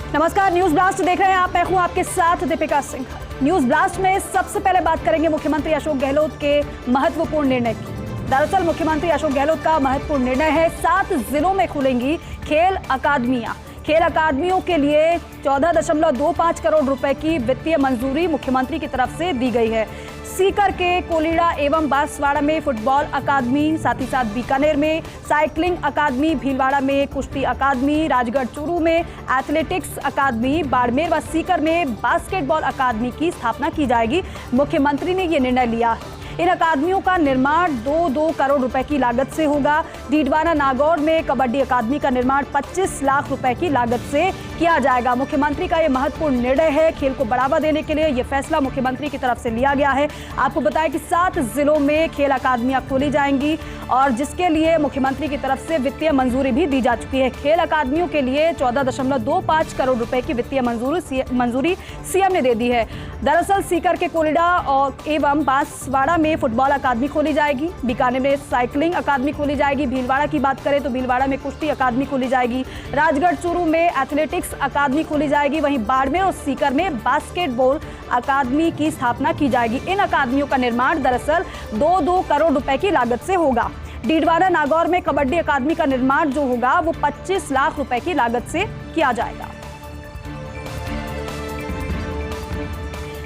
नमस्कार, news blast देख रहे हैं आप। मैं हूं आपके साथ दीपिका सिंह। न्यूज ब्लास्ट में सबसे पहले बात करेंगे मुख्यमंत्री अशोक गहलोत के महत्वपूर्ण निर्णय की। दरअसल मुख्यमंत्री अशोक गहलोत का महत्वपूर्ण निर्णय है 7 जिलों में खुलेंगी खेल अकादमियां। खेल अकादमियों के लिए 14.25 करोड़ रुपए की वित्तीय मंजूरी मुख्यमंत्री की तरफ से दी गई है। सीकर के कोलीड़ा एवं बांसवाड़ा में फुटबॉल अकादमी, साथ ही साथ बीकानेर में साइकिलिंग अकादमी, भीलवाड़ा में कुश्ती अकादमी, राजगढ़ चूरू में एथलेटिक्स अकादमी, बाड़मेर व सीकर में बास्केटबॉल अकादमी की स्थापना की जाएगी। मुख्यमंत्री ने ये निर्णय लिया है। इन अकादमियों का निर्माण 2 करोड़ रुपए की लागत से होगा। डीडवाना नागौर में कबड्डी अकादमी का निर्माण 25 लाख रुपए की लागत से किया जाएगा। मुख्यमंत्री का यह महत्वपूर्ण निर्णय है। खेल को बढ़ावा देने के लिए यह फैसला मुख्यमंत्री की तरफ से लिया गया है। आपको बताएं कि 7 जिलों में खेल अकादमियां खोली जाएंगी और जिसके लिए मुख्यमंत्री की तरफ से वित्तीय मंजूरी भी दी जा चुकी है। खेल अकादमियों के लिए 14.25 करोड़ रुपए की वित्तीय मंजूरी सीएम ने दे दी है। दरअसल सीकर के कोलीड़ा और एवं बांसवाड़ा में फुटबॉल अकादमी खोली जाएगी, बीकानेर में साइकिलिंग अकादमी खोली जाएगी, भीलवाड़ा की बात करें तो भीलवाड़ा में कुश्ती अकादमी खोली जाएगी, राजगढ़ चूरू में एथलेटिक्स अकादमी खोली जाएगी, वहीं बाड़मेर और सीकर में बास्केटबॉल अकादमी की स्थापना की जाएगी। इन अकादमियों का निर्माण दरअसल 2 करोड़ रुपए की लागत से होगा। डीडवाना नागौर में कबड्डी अकादमी का निर्माण जो होगा वो 25 लाख रुपए की लागत से किया जाएगा।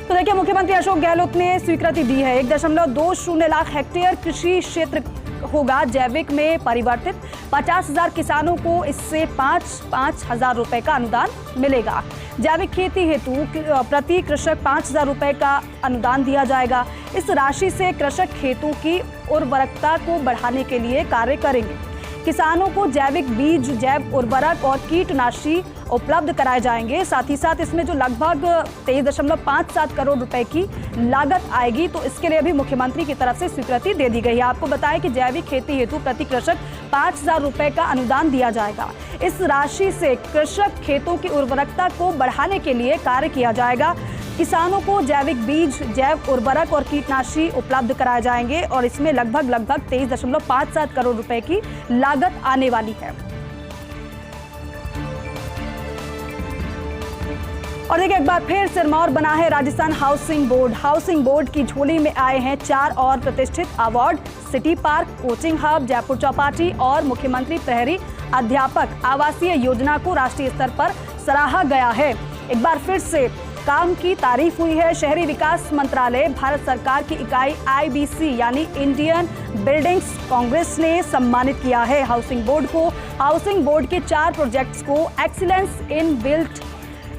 तो देखिए, मुख्यमंत्री अशोक गहलोत ने स्वीकृति दी है। 1.20 लाख हेक्टेयर कृषि क्षेत्र होगा जैविक में परिवर्तित। 50,000 किसानों को इससे 5-5 हजार रुपए का अनुदान मिलेगा। जैविक खेती हेतु प्रति कृषक 5,000 रुपए का अनुदान दिया जाएगा। इस राशि से कृषक खेतों की उर्वरकता को बढ़ाने के लिए कार्य करेंगे। किसानों को जैविक बीज, जैव उर्वरक और कीटनाशी उपलब्ध कराए जाएंगे। साथ ही साथ इसमें जो लगभग 23.57 करोड़ रुपए की लागत आएगी, तो इसके लिए भी मुख्यमंत्री की तरफ से स्वीकृति दे दी गई है। आपको बताएं कि जैविक खेती हेतु प्रति कृषक 5,000 रुपए का अनुदान दिया जाएगा। इस राशि से कृषक खेतों की उर्वरकता को बढ़ाने के लिए कार्य किया जाएगा। किसानों को जैविक बीज, जैव उर्वरक और कीटनाशी उपलब्ध कराए जाएंगे और इसमें लगभग 23.57 करोड़ रुपए की लागत आने वाली है। और देखिए, एक बार फिर सिरमौर बना है Rajasthan housing board. Housing board की झोली में आए हैं 4 और प्रतिष्ठित award. City park, coaching hub, Jaipur Chowpatty और मुख्यमंत्री प्रहरी अध्यापक आवासीय योजना को राष्ट्रीय स्तर पर सराहा गया है। एक बार फिर से काम की तारीफ हुई है। शहरी विकास मंत्रालय, भारत सरकार की इकाई IBC यानी इंडियन बिल्डिंग्स कांग्रेस ने सम्मानित किया है हाउसिंग बोर्ड को। हाउसिंग बोर्ड के 4 प्रोजेक्ट्स को एक्सीलेंस इन बिल्ट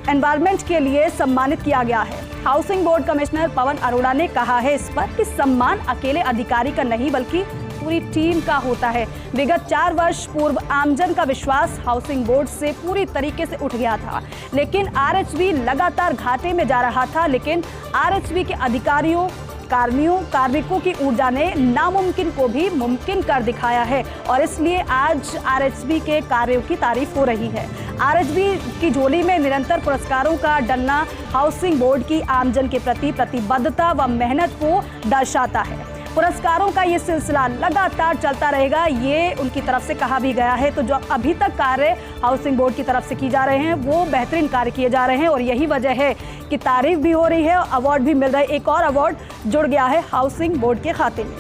एनवायरनमेंट के लिए सम्मानित किया गया है। Housing board commissioner Pawan Arora ने कहा है इस पर कि सम्मान अकेले अधिकारी का नहीं बल्कि पूरी टीम का होता है। विगत 4 वर्ष पूर्व आमजन का विश्वास हाउसिंग बोर्ड से पूरी तरीके से उठ गया था, लेकिन RHB लगातार घाटे में जा रहा था। लेकिन RHB के अधिकारियों, कार्मिकों की ऊर्जा ने नामुमकिन को भी मुमकिन कर दिखाया है और इसलिए आज RHB के कार्यों की तारीफ हो रही है। RHB की झोली में निरंतर पुरस्कारों का डलना हाउसिंग बोर्ड की आमजन के प्रति प्रतिबद्धता व मेहनत को दर्शाता है। पुरस्कारों का ये सिलसिला लगातार चलता रहेगा, ये उनकी तरफ से कहा भी गया है। तो जो अभी तक कार्य हाउसिंग बोर्ड की तरफ से किए जा रहे हैं वो बेहतरीन कार्य किए जा रहे हैं और यही वजह है कि तारीफ भी हो रही है, अवार्ड भी मिल रहा है। एक और अवार्ड जुड़ गया है हाउसिंग बोर्ड के खाते में।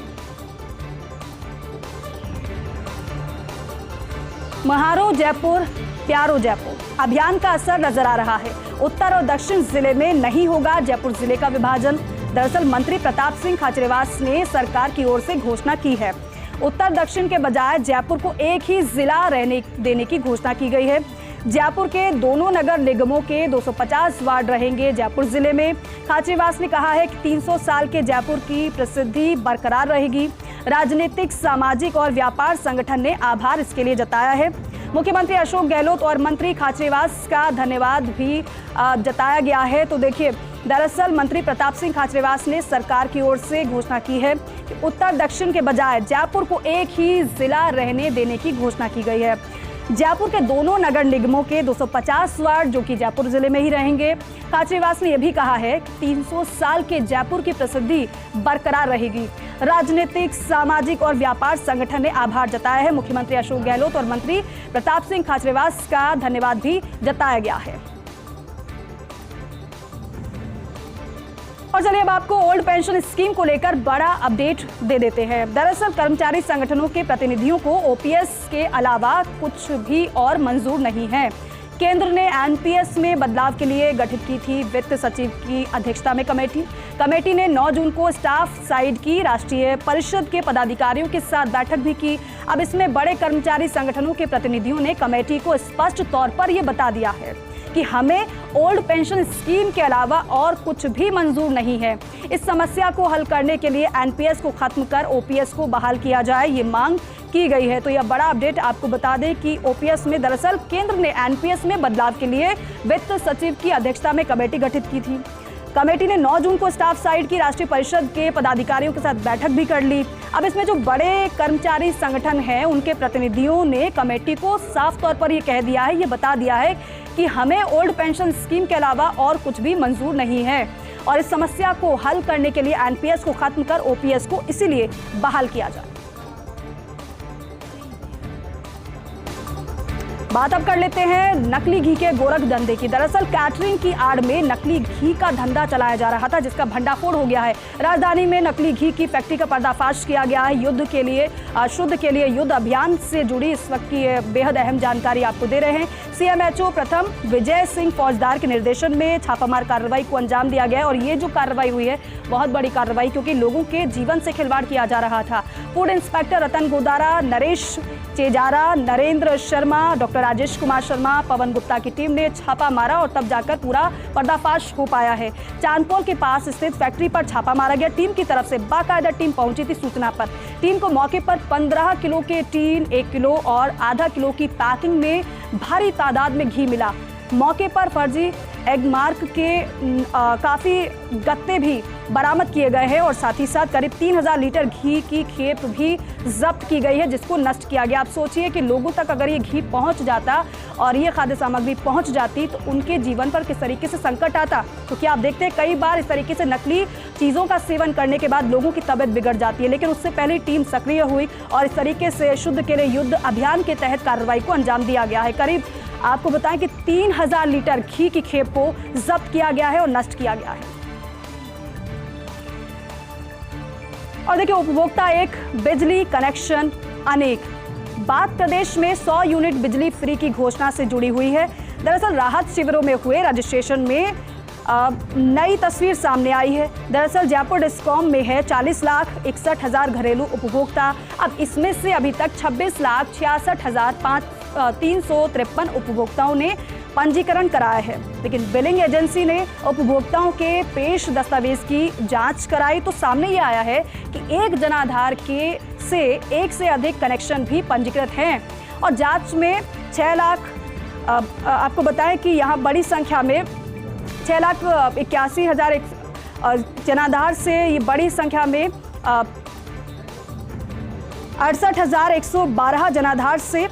महारो जयपुर, प्यारो जयपुर अभियान का असर नजर आ रहा है। उत्तर और दक्षिण जिले में नहीं होगा जयपुर जिले का विभाजन। दरअसल मंत्री प्रताप सिंह खाचरियावास ने सरकार की ओर से घोषणा की है। उत्तर दक्षिण के बजाय जयपुर को एक ही जिला देने की घोषणा की गई है। जयपुर के दोनों नगर निगमों के 250 वार्ड रहेंगे जयपुर जिले में। खाचरियावास ने कहा है कि 300 साल के जयपुर की प्रसिद्धि बरकरार रहेगी। राजनीतिक, सामाजिक और व्यापार संगठन ने आभार इसके लिए जताया है। मुख्यमंत्री अशोक गहलोत और मंत्री खाचरियावास का धन्यवाद भी जताया गया है। तो देखिए, दरअसल मंत्री प्रताप सिंह खाचरियावास ने सरकार की ओर से घोषणा की है कि उत्तर दक्षिण के बजाय जयपुर को एक ही जिला रहने देने की घोषणा की गई है। जयपुर के दोनों नगर निगमों के 250 वार्ड जो कि जयपुर जिले में ही रहेंगे। खाचरियावास ने यह भी कहा है कि 300 साल के जयपुर की प्रसिद्धि बरकरार रहेगी। राजनीतिक, सामाजिक और व्यापार संगठन ने आभार जताया है। मुख्यमंत्री अशोक गहलोत और मंत्री प्रताप सिंह खाचरियावास का धन्यवाद भी जताया गया है। और चलिए अब आपको ओल्ड पेंशन स्कीम को लेकर बड़ा अपडेट दे देते हैं। दरअसल कर्मचारी संगठनों के प्रतिनिधियों को ओपीएस के अलावा कुछ भी और मंजूर नहीं है। केंद्र ने एनपीएस में बदलाव के लिए गठित की थी वित्त सचिव की अध्यक्षता में कमेटी ने 9 जून को स्टाफ साइड की राष्ट्रीय परिषद के पदाधिकारियों के साथ बैठक भी की। अब इसमें बड़े कर्मचारी संगठनों के प्रतिनिधियों ने कमेटी को स्पष्ट तौर पर यह बता दिया है कि हमें ओल्ड पेंशन स्कीम के अलावा और कुछ भी मंजूर नहीं है। इस समस्या को हल करने के लिए एनपीएस को खत्म कर ओपीएस को बहाल किया जाए, ये मांग की गई है। तो यह बड़ा अपडेट आपको बता दें कि ओपीएस में दरअसल केंद्र ने एनपीएस में बदलाव के लिए वित्त सचिव की अध्यक्षता में कमेटी गठित की थी। कमेटी ने 9 जून को स्टाफ साइड की राष्ट्रीय परिषद के पदाधिकारियों के साथ बैठक भी कर ली। अब इसमें जो बड़े कर्मचारी संगठन हैं उनके प्रतिनिधियों ने कमेटी को साफ तौर पर ये कह दिया है, ये बता दिया है कि हमें ओल्ड पेंशन स्कीम के अलावा और कुछ भी मंजूर नहीं है और इस समस्या को हल करने के लिए एनपीएस को खत्म कर ओपीएस को इसीलिए बहाल किया जाए। बात अब कर लेते हैं नकली घी के गोरख धंधे की। दरअसल कैटरिंग की आड़ में नकली घी का धंधा चलाया जा रहा था, जिसका भंडाफोड़ हो गया है। राजधानी में नकली घी की फैक्ट्री का पर्दाफाश किया गया है। शुद्ध के लिए युद्ध अभियान से जुड़ी इस वक्त की बेहद अहम जानकारी आपको दे रहे हैं। सीएमएचओ प्रथम विजय सिंह फौजदार के निर्देशन में छापामार कार्रवाई को अंजाम दिया गया है और ये जो कार्रवाई हुई है बहुत बड़ी कार्रवाई, क्योंकि लोगों के जीवन से खिलवाड़ किया जा रहा था। फूड इंस्पेक्टर रतन गोदारा, नरेश चेजारा, नरेंद्र शर्मा, डॉक्टर राजेश कुमार शर्मा, पवन गुप्ता की टीम ने छापा मारा और तब जाकर पूरा पर्दाफाश हो पाया है। चांदपोल के पास स्थित फैक्ट्री पर छापा मारा गया। टीम की तरफ से बाकायदा टीम पहुंची थी सूचना पर। टीम को मौके पर 15 किलो के टीन, 1 किलो और आधा किलो की पैकिंग में भारी तादाद में घी मिला। मौके पर फर्जी एग मार्क के काफ़ी गत्ते भी बरामद किए गए हैं और साथ ही साथ करीब 3000 लीटर घी की खेप भी जब्त की गई है, जिसको नष्ट किया गया। आप सोचिए कि लोगों तक अगर ये घी पहुंच जाता और ये खाद्य सामग्री पहुंच जाती तो उनके जीवन पर किस तरीके से संकट आता। तो क्या आप देखते हैं कई बार इस तरीके से नकली चीज़ों का सेवन करने के बाद लोगों की तबीयत बिगड़ जाती है, लेकिन उससे पहले टीम सक्रिय हुई और इस तरीके से शुद्ध के लिए युद्ध अभियान के तहत कार्रवाई को अंजाम दिया गया है। करीब आपको बताएं कि 3000 लीटर घी की खेप को जब्त किया गया है और नष्ट किया गया है। और देखिए, उपभोक्ता एक, बिजली कनेक्शन अनेक। बात प्रदेश में 100 यूनिट बिजली फ्री की घोषणा से जुड़ी हुई है। दरअसल राहत शिविरों में हुए रजिस्ट्रेशन में नई तस्वीर सामने आई है। दरअसल जयपुर डिस्कॉम में है 40,61,000 घरेलू उपभोक्ता। अब इसमें से अभी तक 26,66,353 उपभोक्ताओं ने पंजीकरण कराया है, लेकिन बिलिंग एजेंसी ने उपभोक्ताओं के पेश दस्तावेज की जांच कराई तो सामने ये आया है कि एक जनाधार के से एक से अधिक कनेक्शन भी पंजीकृत हैं और जांच में 6 लाख आपको बताएं कि यहाँ बड़ी संख्या में 6,81,000 जनाधार से ये बड़ी संख्या में 68,112 जनाधार से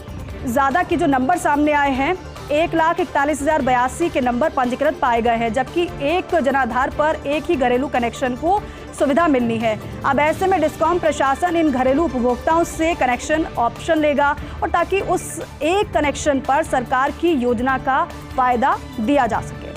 ज़्यादा के जो नंबर सामने आए हैं 1,41,082 के नंबर पंजीकृत पाए गए हैं, जबकि एक जनाधार पर एक ही घरेलू कनेक्शन को सुविधा मिलनी है। अब ऐसे में डिस्कॉम प्रशासन इन घरेलू उपभोक्ताओं से कनेक्शन ऑप्शन लेगा और ताकि उस एक कनेक्शन पर सरकार की योजना का फायदा दिया जा सके।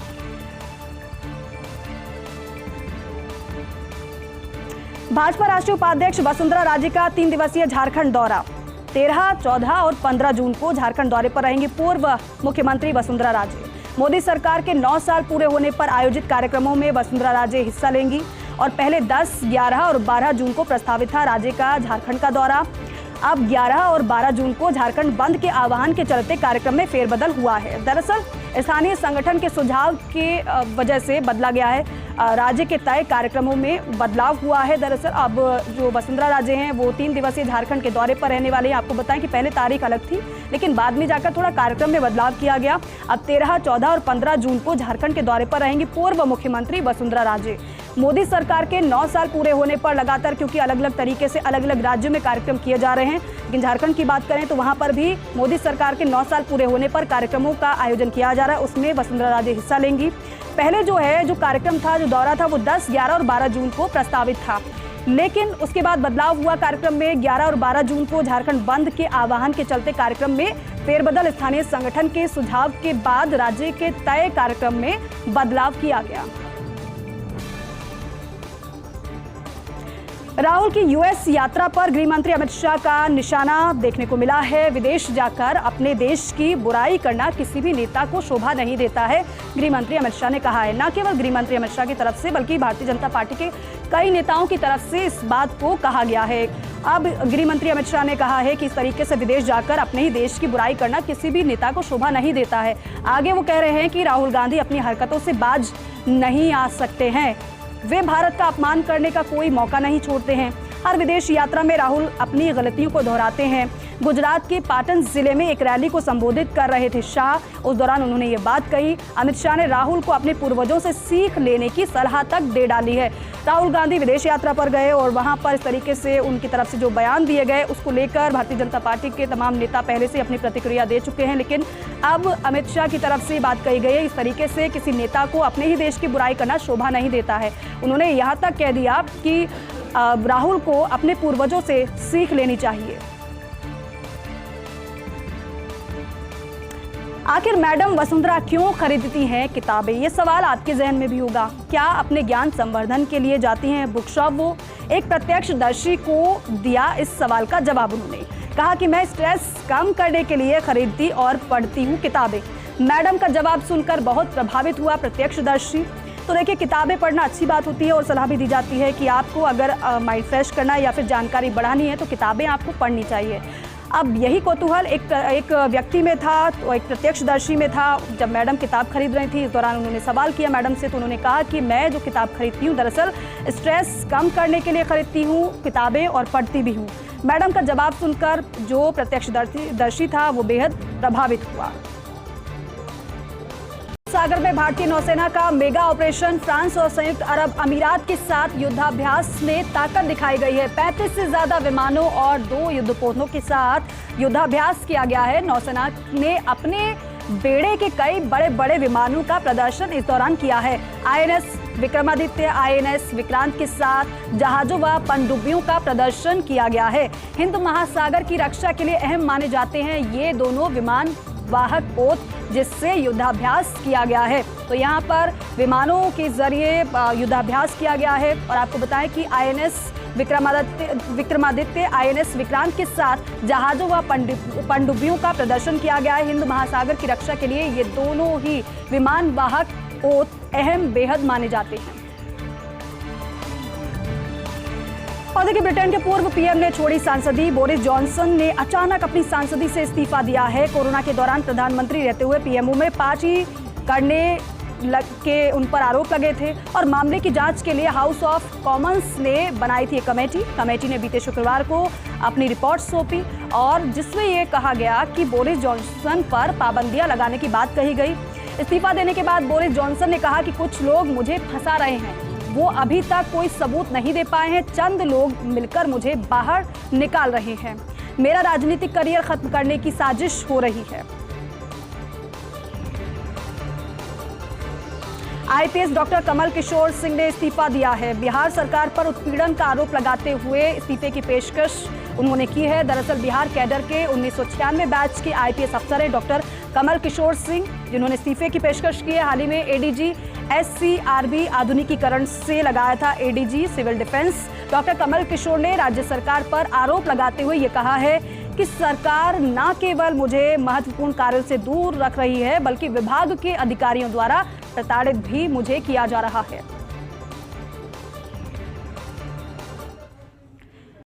भाजपा राष्ट्रीय उपाध्यक्ष वसुंधरा राजे का 3 दिवसीय झारखंड दौरा। 13, 14 और 15 जून को झारखंड दौरे पर रहेंगी पूर्व मुख्यमंत्री वसुंधरा राजे। मोदी सरकार के 9 साल पूरे होने पर आयोजित कार्यक्रमों में वसुंधरा राजे हिस्सा लेंगी और पहले 10, 11 और 12 जून को प्रस्तावित था राजे का झारखंड का दौरा। अब 11 और 12 जून को झारखंड बंद के आह्वान के चलते कार्यक्रम में फेरबदल हुआ है। दरअसल स्थानीय संगठन के सुझाव के वजह से बदला गया है। राज्य के तय कार्यक्रमों में बदलाव हुआ है। दरअसल अब जो वसुंधरा राजे हैं वो 3 दिवसीय झारखंड के दौरे पर रहने वाले हैं। आपको बताएं कि पहले तारीख अलग थी, लेकिन बाद में जाकर थोड़ा कार्यक्रम में बदलाव किया गया। अब 13, 14 और 15 जून को झारखंड के दौरे पर रहेंगी पूर्व मुख्यमंत्री वसुंधरा राजे। मोदी सरकार के 9 साल पूरे होने पर लगातार, क्योंकि अलग अलग तरीके से अलग अलग राज्यों में कार्यक्रम किए जा रहे हैं, लेकिन झारखंड की बात करें तो वहां पर भी मोदी सरकार के 9 साल पूरे होने पर कार्यक्रमों का आयोजन किया जा रहा है। उसमें वसुंधरा राजे हिस्सा लेंगी। पहले जो कार्यक्रम था, जो दौरा था, वो 10, 11 और 12 जून को प्रस्तावित था, लेकिन उसके बाद बदलाव हुआ कार्यक्रम में। 11 और 12 जून को झारखंड बंद के आह्वान के चलते कार्यक्रम में फेरबदल स्थानीय संगठन के सुझाव के बाद राज्य के तय कार्यक्रम में बदलाव किया गया। राहुल की यूएस यात्रा पर गृह मंत्री अमित शाह का निशाना देखने को मिला है। विदेश जाकर अपने देश की बुराई करना किसी भी नेता को शोभा नहीं देता है, गृह मंत्री अमित शाह ने कहा है। न केवल गृह मंत्री अमित शाह की तरफ से बल्कि भारतीय जनता पार्टी के कई नेताओं की तरफ से इस बात को कहा गया है। अब गृह मंत्री अमित शाह ने कहा है कि इस तरीके से विदेश जाकर अपने ही देश की बुराई करना किसी भी नेता को शोभा नहीं देता है। आगे वो कह रहे हैं कि राहुल गांधी अपनी हरकतों से बाज नहीं आ सकते हैं। वे भारत का अपमान करने का कोई मौका नहीं छोड़ते हैं। हर विदेश यात्रा में राहुल अपनी गलतियों को दोहराते हैं। गुजरात के पाटन जिले में एक रैली को संबोधित कर रहे थे शाह। उस दौरान उन्होंने ये बात कही। अमित शाह ने राहुल को अपने पूर्वजों से सीख लेने की सलाह तक दे डाली है। राहुल गांधी विदेश यात्रा पर गए और वहां पर इस तरीके से उनकी तरफ से जो बयान दिए गए उसको लेकर भारतीय जनता पार्टी के तमाम नेता पहले से अपनी प्रतिक्रिया दे चुके हैं, लेकिन अब अमित शाह की तरफ से बात कही गई है। इस तरीके से किसी नेता को अपने ही देश की बुराई करना शोभा नहीं देता है। उन्होंने यहाँ तक कह दिया कि राहुल को अपने पूर्वजों से सीख लेनी चाहिए। आखिर मैडम वसुंधरा क्यों खरीदती हैं किताबें? ये सवाल आपके जहन में भी होगा। क्या अपने ज्ञान संवर्धन के लिए जाती हैं बुक शॉप? वो एक प्रत्यक्षदर्शी को दिया इस सवाल का जवाब। उन्होंने कहा कि मैं स्ट्रेस कम करने के लिए खरीदती और पढ़ती हूँ किताबें। मैडम का जवाब सुनकर बहुत प्रभावित हुआ प्रत्यक्षदर्शी। तो देखिए, किताबें पढ़ना अच्छी बात होती है और सलाह भी दी जाती है कि आपको अगर माइंड फ्रेश करना है या फिर जानकारी बढ़ानी है तो किताबें आपको पढ़नी चाहिए। अब यही कौतूहल एक व्यक्ति में था, तो एक प्रत्यक्षदर्शी में था। जब मैडम किताब खरीद रही थी, इस दौरान उन्होंने सवाल किया मैडम से, तो उन्होंने कहा कि मैं जो किताब खरीदती हूँ दरअसल स्ट्रेस कम करने के लिए खरीदती हूँ किताबें और पढ़ती भी हूँ। मैडम का जवाब सुनकर जो प्रत्यक्षदर्शी था वो बेहद प्रभावित हुआ। सागर में भारतीय नौसेना का मेगा ऑपरेशन। फ्रांस और संयुक्त अरब अमीरात के साथ युद्धाभ्यास में ताकत दिखाई गई है। 35 से ज्यादा विमानों और 2 युद्धपोतों के साथ युद्धाभ्यास किया गया है। नौसेना ने अपने बेड़े के कई बड़े बड़े विमानों का प्रदर्शन इस दौरान किया है। आईएनएस विक्रमादित्य, आईएनएस विक्रांत के साथ जहाजों व पनडुब्बियों का प्रदर्शन किया गया है। हिंद महासागर की रक्षा के लिए अहम माने जाते हैं ये दोनों विमान वाहक पोत, जिससे युद्धाभ्यास किया गया है। तो यहाँ पर विमानों के जरिए युद्धाभ्यास किया गया है। और आपको बताएं कि आईएनएस विक्रमादित्य, आईएनएस विक्रांत के साथ जहाजों व पनडुब्बियों का प्रदर्शन किया गया है। हिंद महासागर की रक्षा के लिए ये दोनों ही विमान वाहक पोत अहम बेहद माने जाते हैं। और देखिए, ब्रिटेन के पूर्व पीएम ने छोड़ी सांसदी। बोरिस जॉनसन ने अचानक अपनी सांसदी से इस्तीफा दिया है। कोरोना के दौरान प्रधानमंत्री रहते हुए पीएमओ में पार्टी करने के उन पर आरोप लगे थे और मामले की जांच के लिए हाउस ऑफ कॉमन्स ने बनाई थी एक कमेटी ने बीते शुक्रवार को अपनी रिपोर्ट सौंपी और जिसमें ये कहा गया कि बोरिस जॉनसन पर पाबंदियां लगाने की बात कही गई। इस्तीफा देने के बाद बोरिस जॉनसन ने कहा कि कुछ लोग मुझे फंसा रहे हैं, वो अभी तक कोई सबूत नहीं दे पाए हैं। चंद लोग मिलकर मुझे बाहर निकाल रहे हैं। मेरा राजनीतिक करियर खत्म करने की साजिश हो रही है। आईपीएस डॉक्टर कमल किशोर सिंह ने इस्तीफा दिया है। बिहार सरकार पर उत्पीड़न का आरोप लगाते हुए इस्तीफे की पेशकश उन्होंने की है। दरअसल बिहार कैडर के 1996 बैच के आईपीएस अफसर है डॉक्टर कमल किशोर सिंह, जिन्होंने इस्तीफे की पेशकश की है। हाल ही में एडीजी एससीआरबी आधुनिकीकरण से लगाया था ADG civil defence. Doctor Kamal Kishore ने राज्य सरकार पर आरोप लगाते हुए ये कहा है कि सरकार न केवल मुझे महत्वपूर्ण कार्यों से दूर रख रही है बल्कि विभाग के अधिकारियों द्वारा प्रताड़ित भी मुझे किया जा रहा है।